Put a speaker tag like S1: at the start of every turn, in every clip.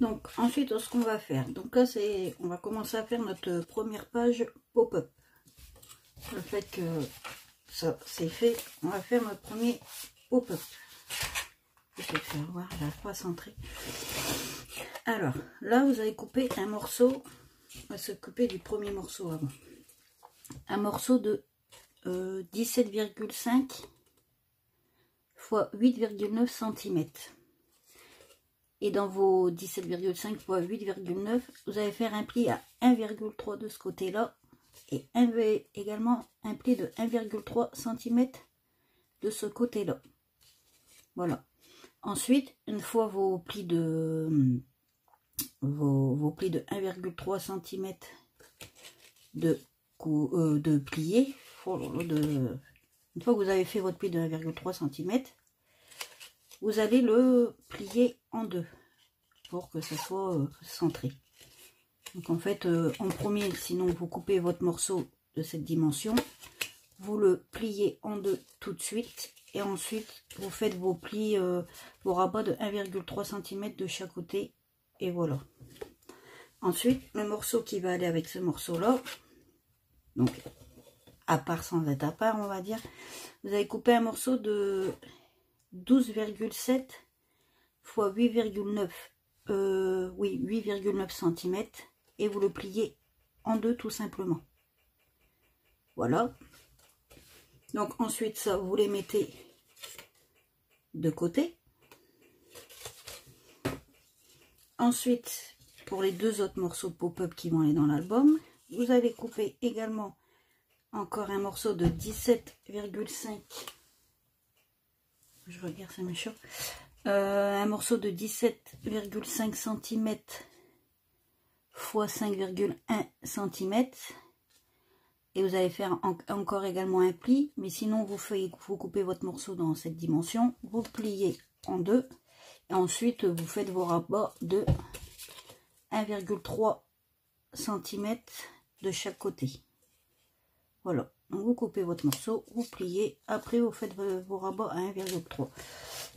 S1: Donc ensuite, ce qu'on va faire, donc là c'est, on va commencer à faire notre première page pop-up. Le fait que ça c'est fait, on va faire notre premier pop-up. Je vais faire voir, j'arrive pas à centrer. Alors là, vous allez couper un morceau. On va s'occuper du premier morceau avant. Un morceau de 17,5 x 8,9 cm. Et dans vos 17,5 x 8,9, vous allez faire un pli à 1,3 de ce côté-là. Et également un pli de 1,3 cm de ce côté-là. Voilà. Ensuite, une fois vos plis de 1,3 cm de plié, une fois que vous avez fait votre pli de 1,3 cm, vous allez le plier en deux pour que ça soit centré. Donc en fait, en premier, sinon vous coupez votre morceau de cette dimension, vous le pliez en deux tout de suite et ensuite vous faites vos plis, vos rabats de 1,3 cm de chaque côté et voilà. Ensuite, le morceau qui va aller avec ce morceau là, donc à part sans être à part, on va dire, vous allez couper un morceau de 12,7 x 8,9 cm et vous le pliez en deux tout simplement. Voilà. Donc ensuite ça, vous les mettez de côté. Ensuite, pour les deux autres morceaux pop-up qui vont aller dans l'album, vous allez couper également encore un morceau de 17,5. Je regarde, ça me chauffe. Un morceau de 17,5 cm x 5,1 cm. Et vous allez faire encore également un pli. Mais sinon, vous coupez votre morceau dans cette dimension. Vous pliez en deux. Et ensuite, vous faites vos rabats de 1,3 cm de chaque côté. Voilà. Donc, vous coupez votre morceau, vous pliez. Après, vous faites vos rabats à 1,3.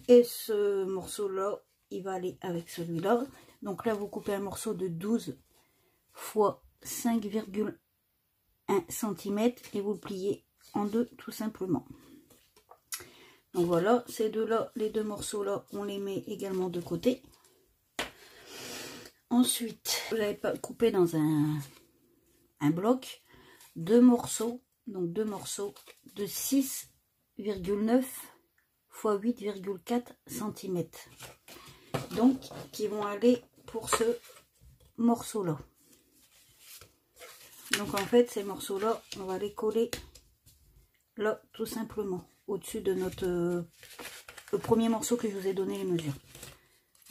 S1: Et ce morceau-là, il va aller avec celui-là. Donc là, vous coupez un morceau de 12 x 5,1 cm et vous le pliez en deux tout simplement. Donc voilà, ces deux-là, les deux morceaux-là, on les met également de côté. Ensuite, vous allez couper dans un bloc deux morceaux, donc deux morceaux de 6,9 x 8,4 cm. Donc, qui vont aller pour ce morceau-là. Donc en fait, ces morceaux-là, on va les coller là, tout simplement, au-dessus de notre le premier morceau que je vous ai donné les mesures.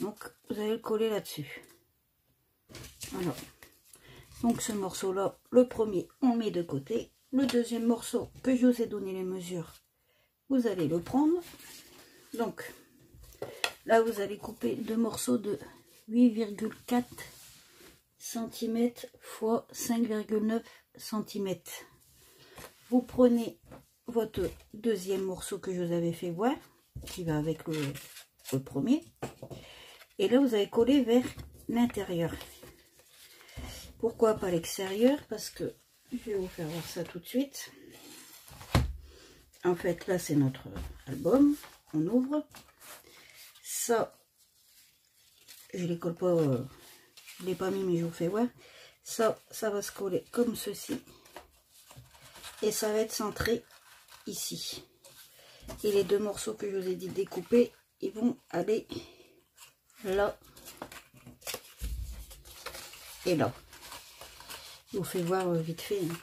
S1: Donc, vous allez le coller là-dessus. Voilà. Donc ce morceau-là, le premier, on met de côté. Le deuxième morceau que je vous ai donné les mesures, vous allez le prendre. Donc, là, vous allez couper deux morceaux de 8,4 cm x 5,9 cm. Vous prenez votre deuxième morceau que je vous avais fait voir, qui va avec le premier. Et là, vous allez coller vers l'intérieur. Pourquoi pas l'extérieur? Parce que je vais vous faire voir ça tout de suite. En fait, là, c'est notre album. On ouvre. Ça, je ne les colle pas, je ne l'ai pas mis, mais je vous fais voir. Ça va se coller comme ceci. Et ça va être centré ici. Et les deux morceaux que je vous ai dit découper, ils vont aller là et là. Je vous fais voir vite fait. Hein.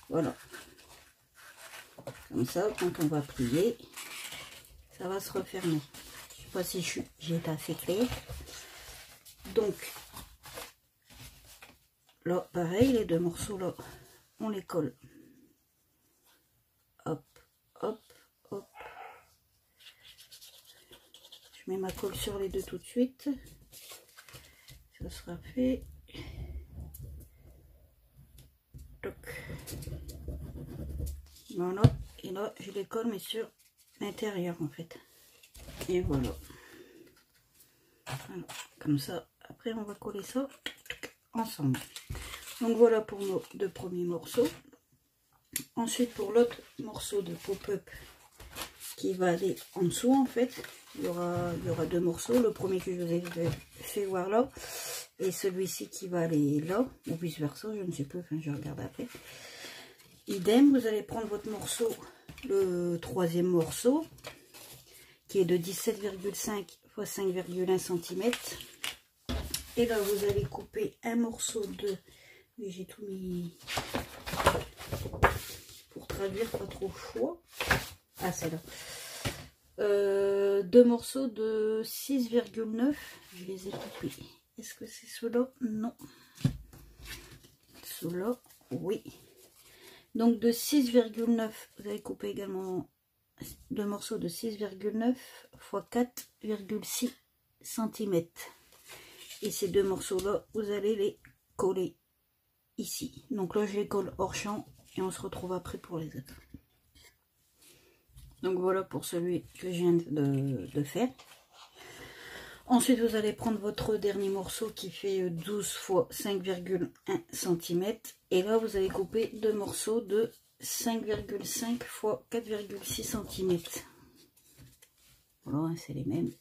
S1: Voilà. Comme ça, quand on va plier, ça va se refermer. Je ne sais pas si j'ai été assez clair. Donc, là, pareil, les deux morceaux là, on les colle. Hop, hop, hop. Je mets ma colle sur les deux tout de suite. Ça sera fait. Toc. Voilà. Et là, je les colle, mais sur l'intérieur, en fait. Et voilà. Voilà. Comme ça, après on va coller ça ensemble. Donc voilà pour nos deux premiers morceaux. Ensuite pour l'autre morceau de pop-up qui va aller en dessous, en fait il y aura deux morceaux, le premier que je vous ai fait voir là et celui-ci qui va aller là, ou vice versa, je ne sais plus, enfin je regarde après. Idem, vous allez prendre votre morceau, le troisième morceau qui est de 17,5 x 5,1 cm, et là vous allez couper un morceau de, j'ai tout mis pour traduire, pas trop chaud, ah c'est là, deux morceaux de 6,9, je les ai coupés. Est-ce que c'est ceux-là? Non. Ceux-là, oui. Donc de 6,9, vous allez couper également deux morceaux de 6,9 x 4,6 cm. Et ces deux morceaux-là, vous allez les coller ici. Donc là, je les colle hors champ et on se retrouve après pour les autres. Donc voilà pour celui que je viens de faire. Ensuite, vous allez prendre votre dernier morceau qui fait 12 x 5,1 cm. Et là, vous allez couper deux morceaux de 5,5 x 4,6 cm. Voilà, c'est les mêmes.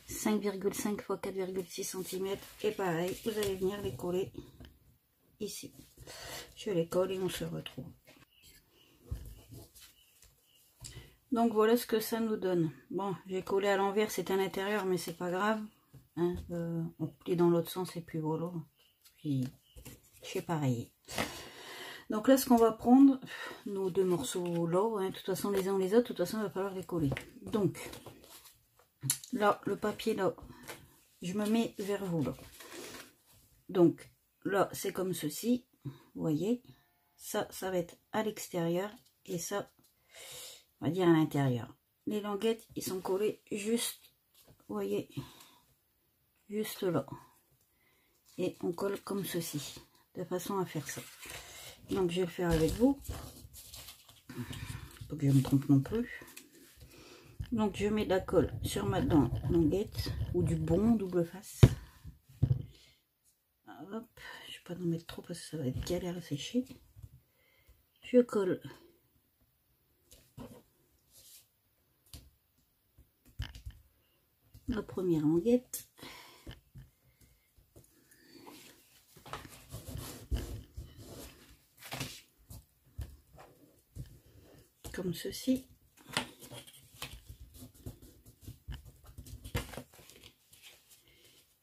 S1: 5,5 x 4,6 cm. Et pareil, vous allez venir les coller ici. Je les colle et on se retrouve. Donc voilà ce que ça nous donne. Bon, j'ai collé à l'envers, c'est à l'intérieur, mais c'est pas grave. Hein, on plie dans l'autre sens et puis voilà. Puis je fais pareil. Donc là, ce qu'on va prendre, nos deux morceaux là, hein, de toute façon les uns les autres, de toute façon il va falloir les coller. Donc là, le papier là, je me mets vers vous là. Donc là, c'est comme ceci, vous voyez. Ça va être à l'extérieur et ça, on va dire à l'intérieur. Les languettes, ils sont collés juste, vous voyez, juste là. Et on colle comme ceci, de façon à faire ça. Donc je vais le faire avec vous. Pas que je me trompe non plus. Donc je mets de la colle sur ma dent languette, ou du bon double face. Hop, je ne vais pas en mettre trop parce que ça va être galère à sécher. Je colle la première languette. Comme ceci.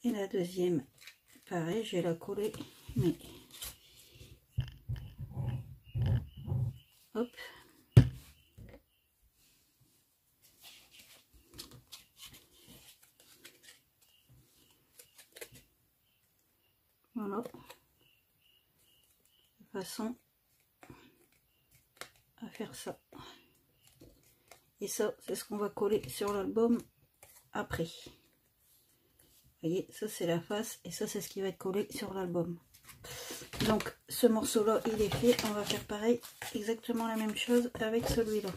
S1: Et la deuxième, pareil, je vais la coller, mais hop. Voilà. De façon à faire ça. Et ça, c'est ce qu'on va coller sur l'album après. Vous voyez, ça c'est la face et ça c'est ce qui va être collé sur l'album. Donc ce morceau là il est fait, on va faire pareil, exactement la même chose avec celui-là.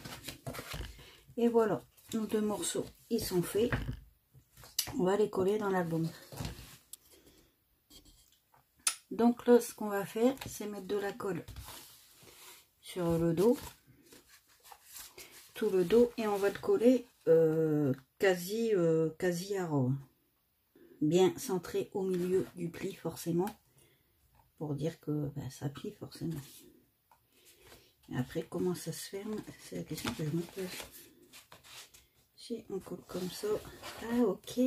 S1: Et voilà, nos deux morceaux ils sont faits, on va les coller dans l'album. Donc là ce qu'on va faire c'est mettre de la colle sur le dos, tout le dos, et on va le coller quasi à ras. Bien centré au milieu du pli forcément, pour dire que ça plie forcément. Et après comment ça se ferme, c'est la question que je me pose. Si on colle comme ça, ah ok,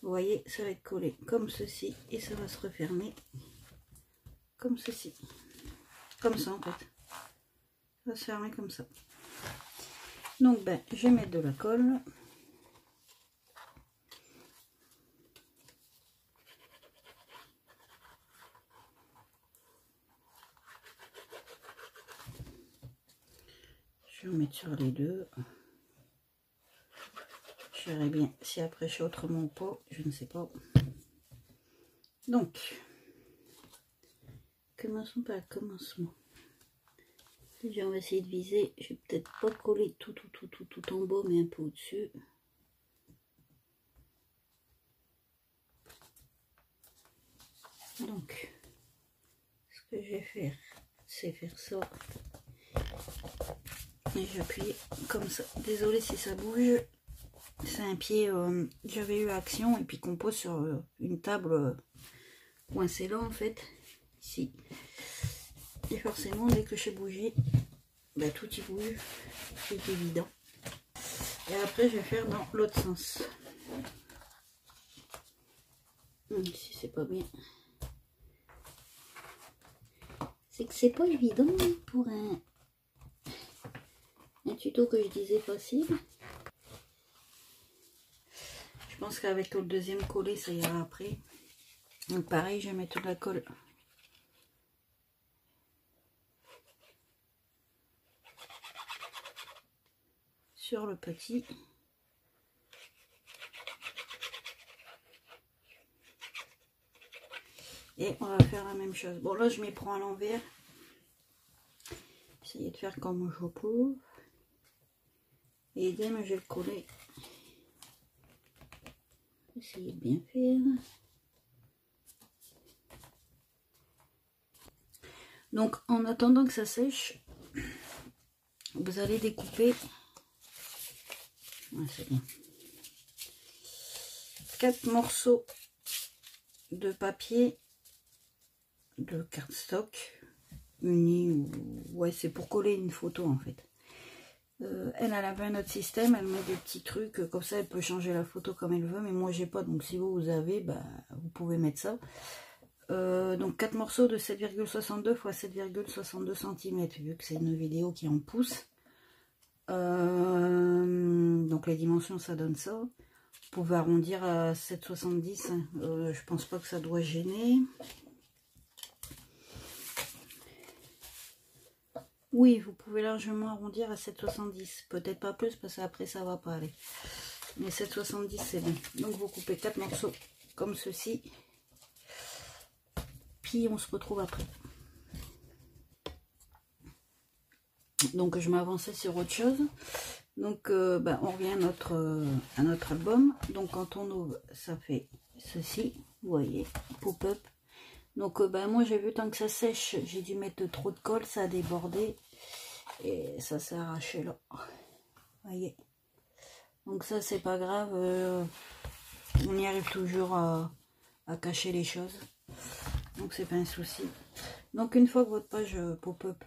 S1: vous voyez ça va être collé comme ceci et ça va se refermer comme ceci, comme ça en fait, ça va se fermer comme ça. Donc je vais mettre de la colle. Je vais mettre sur les deux. Je verrai bien si après je suis autrement ou pas, je ne sais pas. Donc, commençons par le commencement. Déjà, on va essayer de viser. Je vais peut-être pas coller tout en bas, mais un peu au-dessus. Donc, ce que je vais faire, c'est faire ça. Et j'appuie comme ça. Désolée si ça bouge. C'est un pied, j'avais eu Action et puis qu'on pose sur une table coincée là en fait. Ici. Et forcément, dès que j'ai bougé, bah, tout y bouge. C'est évident. Et après, je vais faire dans l'autre sens. Ici, c'est pas bien. C'est que c'est pas évident pour un tuto que je disais facile. Je pense qu'avec le deuxième collé, ça ira après. Donc pareil, je vais mettre de la colle. Sur le petit. Et on va faire la même chose. Bon, là, je m'y prends à l'envers. Essayez de faire comme je peux. Et idem, je vais le coller. Essayez de bien faire. Donc, en attendant que ça sèche, vous allez découper. Ouais, c'est bien. 4 morceaux de papier de cardstock uni ou ouais, c'est pour coller une photo en fait. Elle avait un autre système, elle met des petits trucs comme ça, elle peut changer la photo comme elle veut, mais moi j'ai pas, donc si vous avez, bah vous pouvez mettre ça. Donc 4 morceaux de 7,62 x 7,62 cm, vu que c'est une vidéo qui est en pouces. Donc les dimensions ça donne ça. Vous pouvez arrondir à 7,70, je pense pas que ça doit gêner. Oui, vous pouvez largement arrondir à 7,70. Peut-être pas plus parce qu'après ça va pas aller. Mais 7,70 c'est bon. Donc vous coupez 4 morceaux comme ceci. Puis on se retrouve après. Donc je m'avançais sur autre chose. Donc on revient à notre album. Donc quand on ouvre, ça fait ceci. Vous voyez, pop-up. Donc moi j'ai vu tant que ça sèche, j'ai dû mettre trop de colle, ça a débordé. Et ça s'est arraché là. Voyez. Donc ça c'est pas grave. On y arrive toujours à cacher les choses. Donc c'est pas un souci. Donc une fois que votre page pop-up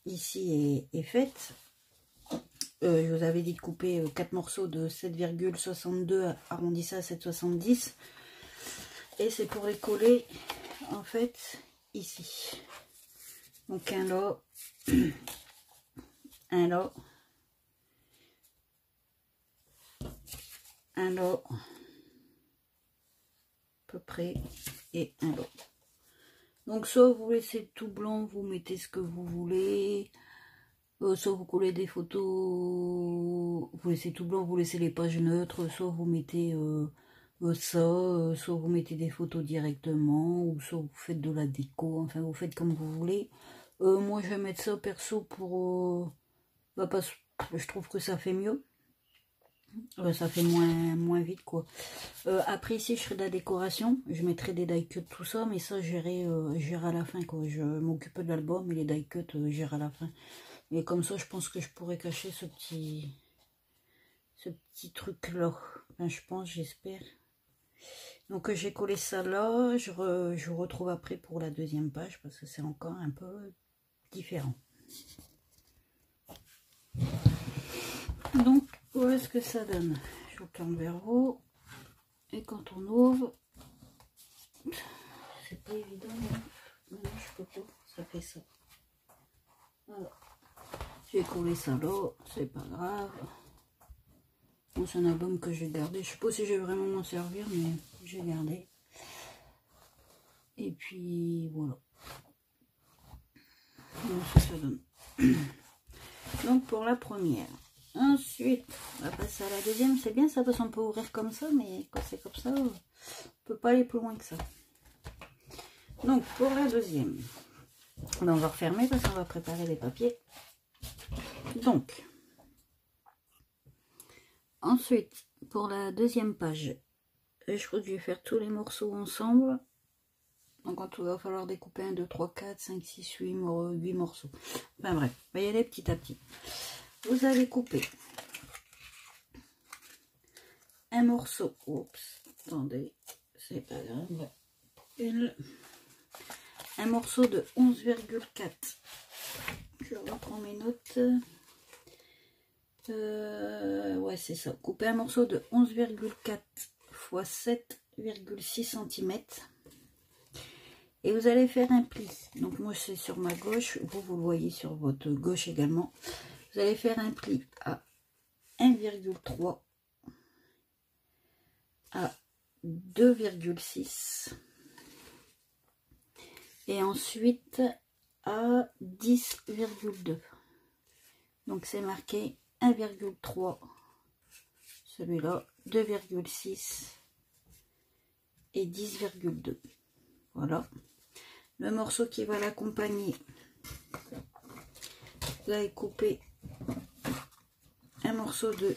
S1: ici est faite, je vous avais dit de couper 4 morceaux de 7,62 arrondi ça à 7,70. Et c'est pour les coller en fait ici. Donc un là, un là, un là, à peu près, et un là. Donc soit vous laissez tout blanc, vous mettez ce que vous voulez, soit vous collez des photos, vous laissez tout blanc, vous laissez les pages neutres, soit vous mettez ça, soit vous mettez des photos directement, ou soit vous faites de la déco, enfin vous faites comme vous voulez. Moi je vais mettre ça perso pour... parce que je trouve que ça fait mieux. Ça fait moins vite quoi. Après ici je ferai de la décoration, je mettrai des die cuts tout ça, mais ça j'irai à la fin quoi. Je m'occupe de l'album et les die cuts j'irai à la fin. Et comme ça je pense que je pourrais cacher ce petit truc là. Enfin, je pense, j'espère. Donc j'ai collé ça là, je vous retrouve après pour la deuxième page parce que c'est encore un peu différent. Donc voilà ce que ça donne. Je vous tourne vers vous. Et quand on ouvre, c'est pas évident. Maintenant je peux pas, ça fait ça. Voilà. J'ai collé ça là, c'est pas grave. Bon, c'est un album que j'ai gardé. Je sais pas si je vais vraiment m'en servir, mais j'ai gardé. Et puis voilà. Donc ça donne. Donc pour la première. Ensuite, on va passer à la deuxième. C'est bien ça parce qu'on peut ouvrir comme ça, mais quand c'est comme ça, on peut pas aller plus loin que ça. Donc pour la deuxième, on va refermer parce qu'on va préparer les papiers. Donc, ensuite, pour la deuxième page, je crois que je vais faire tous les morceaux ensemble. Donc il va falloir découper 1, 2, 3, 4, 5, 6, 8 morceaux. Enfin bref, on va y aller petit à petit. Vous allez couper un morceau. Oups, attendez, c'est pas grave. Un morceau de 11,4. Je reprends mes notes. Ouais, c'est ça. Couper un morceau de 11,4 x 7,6 cm. Et vous allez faire un pli. Donc moi c'est sur ma gauche, vous le voyez sur votre gauche également. Vous allez faire un pli à 1,3, à 2,6 et ensuite à 10,2. Donc c'est marqué 1,3, celui-là, 2,6 et 10,2. Voilà. Le morceau qui va l'accompagner, vous allez couper un morceau de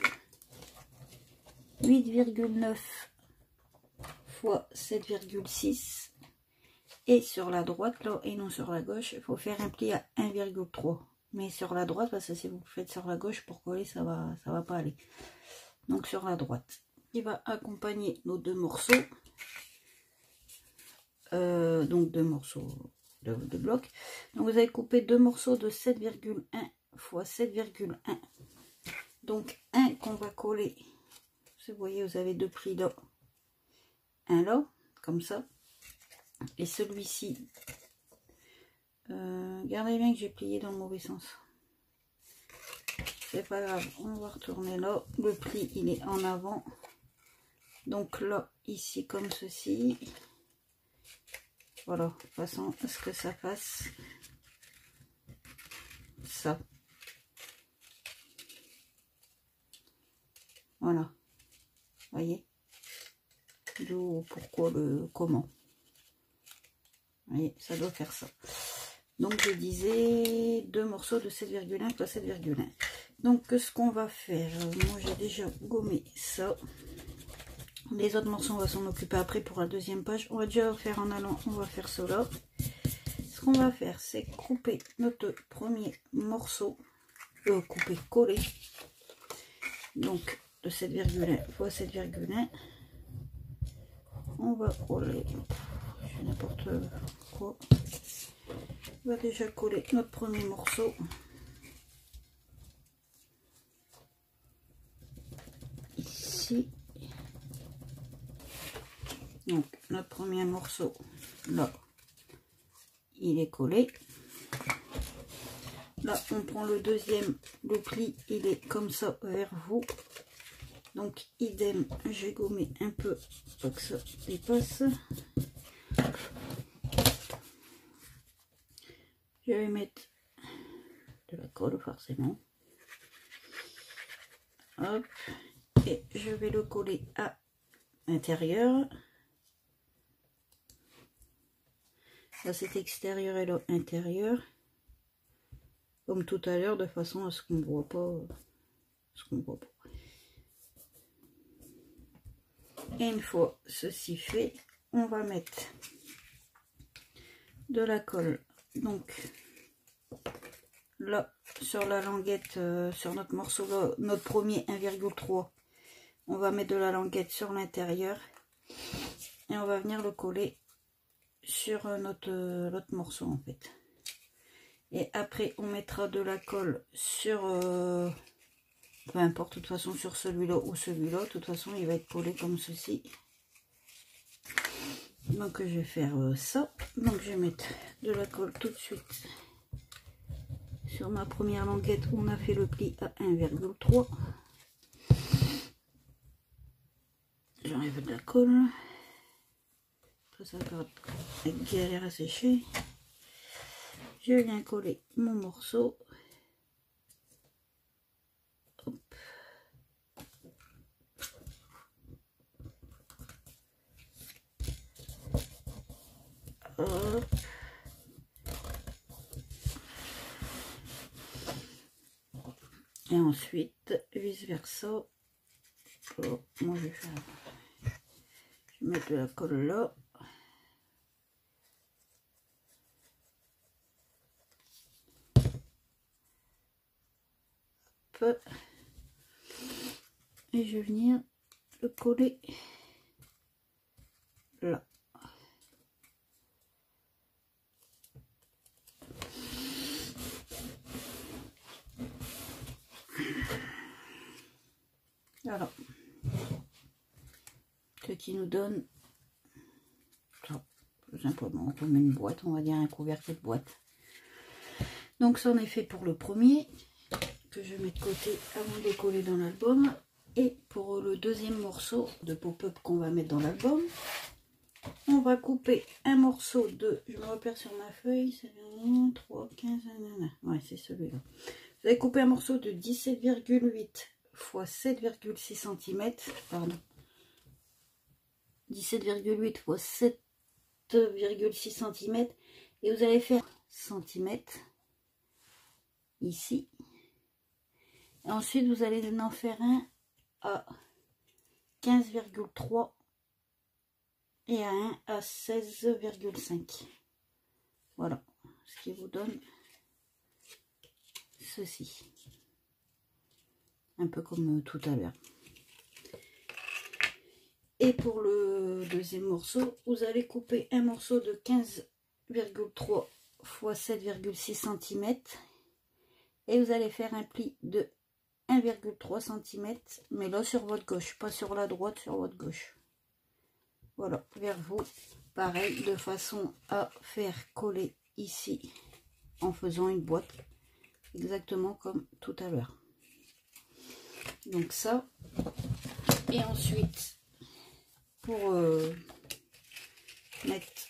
S1: 8,9 x 7,6 et sur la droite là et non sur la gauche, il faut faire un pli à 1,3, mais sur la droite parce que si vous le faites sur la gauche pour coller ça va pas aller. Donc sur la droite, qui va accompagner nos deux morceaux. Donc deux morceaux de bloc. Donc vous allez couper deux morceaux de 7,1 x 7,1. Donc un qu'on va coller. Vous voyez, vous avez deux plis là. Un là, comme ça. Et celui-ci, regardez bien que j'ai plié dans le mauvais sens. C'est pas grave, on va retourner là. Le pli, il est en avant. Donc là, ici, comme ceci. Voilà, de toute façon, à ce que ça fasse ça. Voilà. Voyez. D'où, pourquoi, le comment. Voyez, ça doit faire ça. Donc je disais deux morceaux de 7,1 plus 7,1. Donc ce qu'on va faire, moi j'ai déjà gommé ça. Les autres morceaux, on va s'en occuper après pour la deuxième page. On va déjà faire en allant, on va faire cela. Ce qu'on va faire, c'est couper notre premier morceau. Coller. Donc de 7,1 x 7,1. On va coller. Je n'importe quoi. On va déjà coller notre premier morceau. Ici. Donc notre premier morceau là, il est collé. Là on prend le deuxième, le pli il est comme ça vers vous. Donc idem, j'ai gommé un peu pour que ça dépasse. Je vais mettre de la colle forcément. Hop. Et je vais le coller à l'intérieur. Là c'est extérieur et là intérieur. Comme tout à l'heure, de façon à ce qu'on ne voit pas. Et une fois ceci fait, on va mettre de la colle. Donc là sur la languette, sur notre morceau là, notre premier 1,3, on va mettre de la languette sur l'intérieur et on va venir le coller sur l'autre morceau en fait. Et après on mettra de la colle sur peu importe, de toute façon sur celui-là ou celui-là, de toute façon il va être collé comme ceci. Donc je vais faire ça. Donc je vais mettre de la colle tout de suite sur ma première languette où on a fait le pli à 1,3. J'enlève de la colle. Après ça va être galère à sécher. Je viens coller mon morceau. Hop. Hop. Et ensuite, vice versa. Oh, moi, je vais mettre de la colle là. je vais venir le coller là. Alors, ce qui nous donne ça, tout simplement, comme une boîte, on va dire un couvercle de boîte. Donc ça en est fait pour le premier, que je mets de côté avant de le coller dans l'album. Et pour le deuxième morceau de pop-up qu'on va mettre dans l'album, on va couper un morceau de, je me repère sur ma feuille, c'est 1, 3, 15, ouais c'est celui-là. Vous allez couper un morceau de 17,8 x 7,6 cm, pardon, 17,8 x 7,6 cm, et vous allez faire centimètres ici. Et ensuite vous allez en faire un à 15,3 et à un à 16,5. Voilà, ce qui vous donne ceci. Un peu comme tout à l'heure. Et pour le deuxième morceau, vous allez couper un morceau de 15,3 x 7,6 cm et vous allez faire un pli de 1,3 cm, mais là sur votre gauche, pas sur la droite, sur votre gauche. Voilà, vers vous, pareil, de façon à faire coller ici en faisant une boîte, exactement comme tout à l'heure. Donc ça, et ensuite pour mettre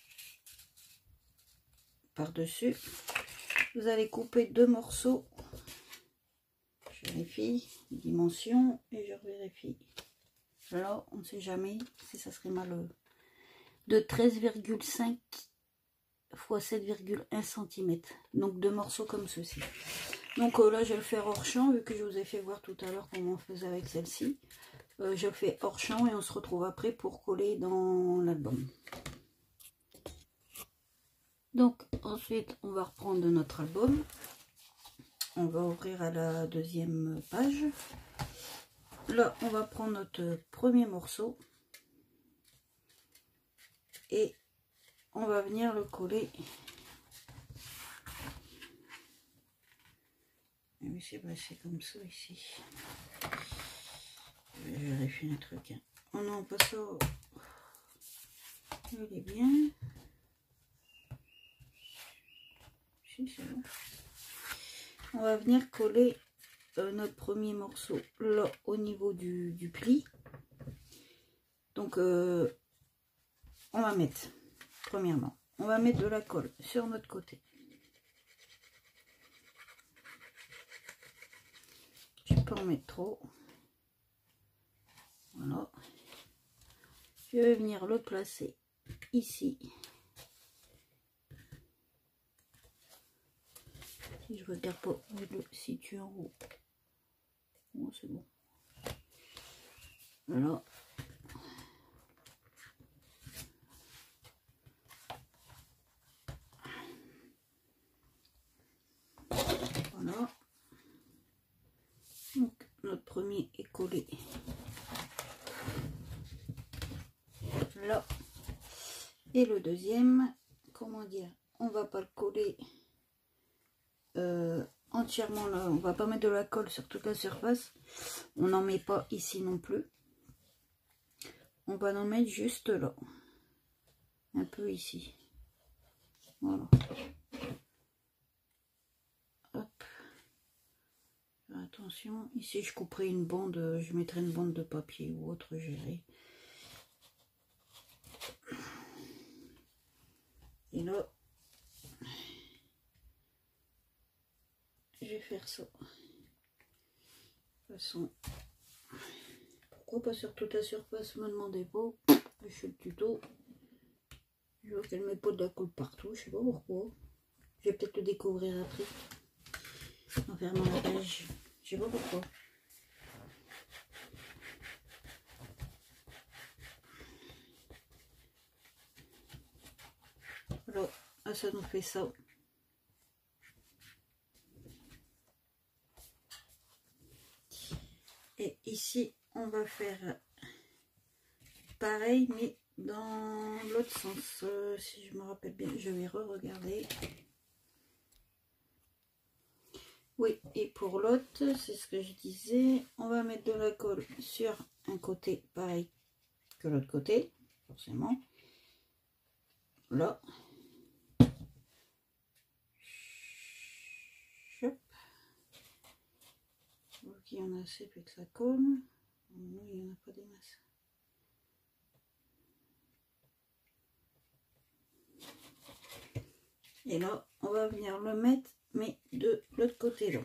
S1: par dessus, vous allez couper deux morceaux. Je vérifie les dimensions et je vérifie là, on ne sait jamais si ça serait mal, de 13,5 x 7,1 cm, donc deux morceaux comme ceci. Donc là je vais le faire hors champ, vu que je vous ai fait voir tout à l'heure comment on faisait avec celle-ci. Je le fais hors champ et on se retrouve après pour coller dans l'album. Donc ensuite on va reprendre notre album, on va ouvrir à la deuxième page. Là on va prendre notre premier morceau et on va venir le coller. Mais c'est passé comme ça ici. Je vais vérifier un truc. Oh non, pas ça. Il est bien. Si, c'est bon. On va venir coller notre premier morceau là au niveau du pli. Donc on va mettre, premièrement, on va mettre de la colle sur notre côté. Je peux en mettre trop. Voilà. Je vais venir le placer ici. Si je regarde pas où je le situe en haut. Bon, c'est bon. Voilà. Voilà. Donc notre premier est collé là. Et le deuxième, comment dire, on va pas le coller entièrement là, on va pas mettre de la colle sur toute la surface, on n'en met pas ici non plus, on va en mettre juste là, un peu ici, voilà. Hop. Attention, ici je couperai une bande, je mettrai une bande de papier ou autre, géré. Et là je vais faire ça. De toute façon, pourquoi pas sur toute la surface, me demandez pas. Je fais le tuto. Je vois qu'elle met pas de la colle partout, je sais pas pourquoi. Je vais peut-être le découvrir après. En fermant la page. Je sais pas pourquoi. Alors, ça nous fait ça. Et ici, on va faire pareil, mais dans l'autre sens. Si je me rappelle bien, je vais re-regarder. Oui, et pour l'autre, c'est ce que je disais, on va mettre de la colle sur un côté pareil que l'autre côté, forcément. Là. Hop. Ok, on a assez pour que ça colle. Non, il n'y en a pas des masses. Et là, on va venir le mettre, mais de l'autre côté là.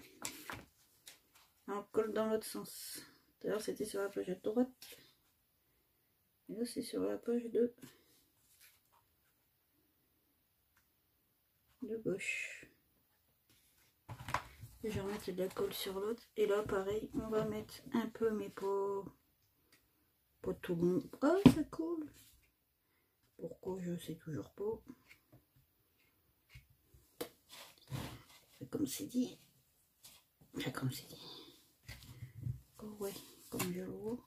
S1: On colle dans l'autre sens. D'ailleurs, c'était sur la page de droite. Et là, c'est sur la page de gauche. Je vais remettre de la colle sur l'autre. Et là, pareil, on va mettre un peu, mais pas tout le monde. Oh, ça colle. Pourquoi, je sais toujours pas. Comme c'est dit. Enfin, comme c'est dit. Oh, ouais, comme je le vois.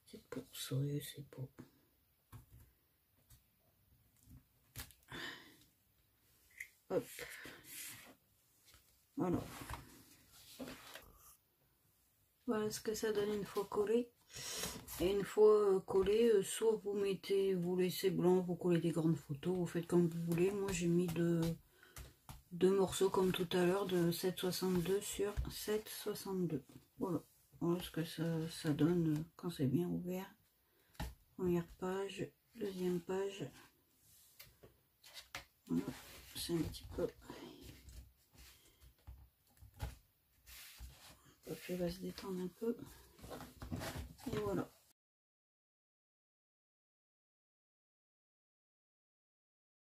S1: C'est pour ça, c'est pas. Hop. Voilà. Voilà ce que ça donne une fois collé. Et une fois collé, soit vous mettez, vous laissez blanc, vous collez des grandes photos, vous faites comme vous voulez. Moi j'ai mis deux morceaux comme tout à l'heure de 7,62 sur 7,62. Voilà. Voilà ce que ça donne quand c'est bien ouvert. Première page, deuxième page. Voilà, c'est un petit peu. Le papier va se détendre un peu. Et voilà.